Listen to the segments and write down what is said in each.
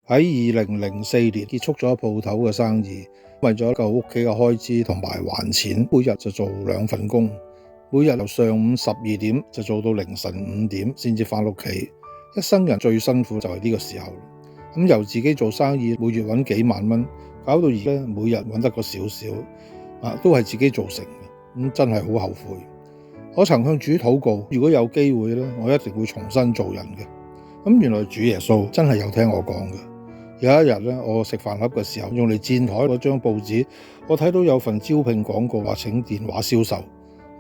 喺2004年結束咗鋪頭嘅生意，為咗夠屋企嘅開支同埋還錢，每日就做2份工，每日由上午12點就做到凌晨5點先至返屋企。一生人最辛苦就係呢個時候。由自己做生意，每月揾幾萬蚊，搞到而家每日揾得個少少，都係自己造成嘅，真係好後悔。我曾向主禱告，如果有機會咧，我一定會重新做人嘅。原來主耶穌真係有聽我講嘅。有一日咧，我食飯盒嘅時候，用嚟墊台嗰張報紙，我睇到有份招聘廣告話請電話銷售，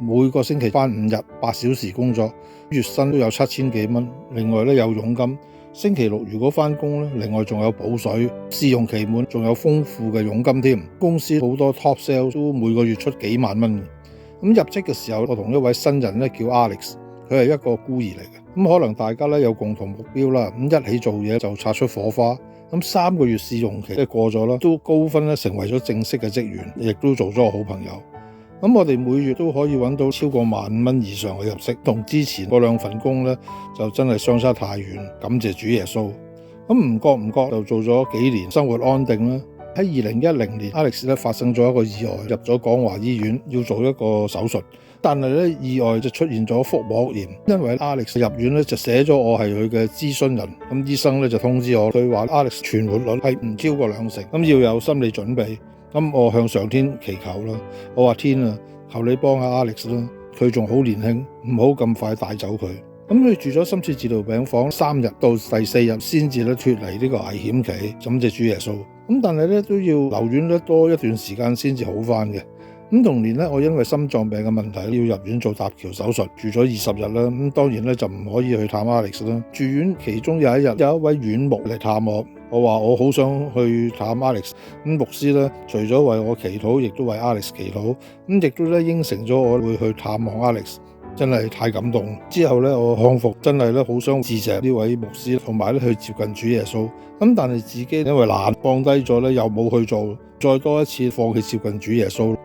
每個星期返5日，8小時工作，月薪都有7000幾蚊，另外咧有佣金。星期六如果返工咧，另外仲有補水，試用期滿仲有豐富嘅佣金添。公司好多 top sales 都每個月出幾萬蚊。入職嘅時候，我同一位新人咧叫 Alex， 佢係一個孤兒嚟嘅。可能大家咧有共同目標啦，一起做嘢就擦出火花。3個月試用期過咗啦，都高分咧成為咗正式嘅職員，亦都做咗個好朋友。我哋每月都可以揾到超過15000蚊以上嘅入息，同之前嗰2份工咧就真係相差太遠。感謝主耶穌。唔覺就做咗幾年，生活安定啦。喺2010年 ，Alex 咧發生咗一個意外，入咗廣華醫院要做一個手術，但係咧意外就出現咗腹膜炎。因為 Alex 入院咧就寫咗我係佢嘅諮詢人，醫生咧就通知我，佢話 Alex 存活率係唔超過20%，要有心理準備。我向上天祈求啦，我話天啊，求你幫下 Alex 啦，佢仲好年輕，唔好咁快帶走佢。佢住咗深切治療病房3日，到第4日先至脫離呢個危險期，感謝主耶穌。但係都要留院多一段時間先至好返嘅。同年我因為心臟病嘅問題要入院做搭橋手術，住咗20日啦。當然就唔可以去探 Alex 啦。住院其中有一日，有一位院牧嚟探我，我話我好想去探 Alex。牧師除咗為我祈禱，亦都為 Alex 祈禱，亦都應承咗我會去探望 Alex。真係太感動。之後我康復，真係好想致謝呢位牧師，同埋去接近主耶穌。但係自己因為懶放低咗又冇去做，再多一次放棄接近主耶穌。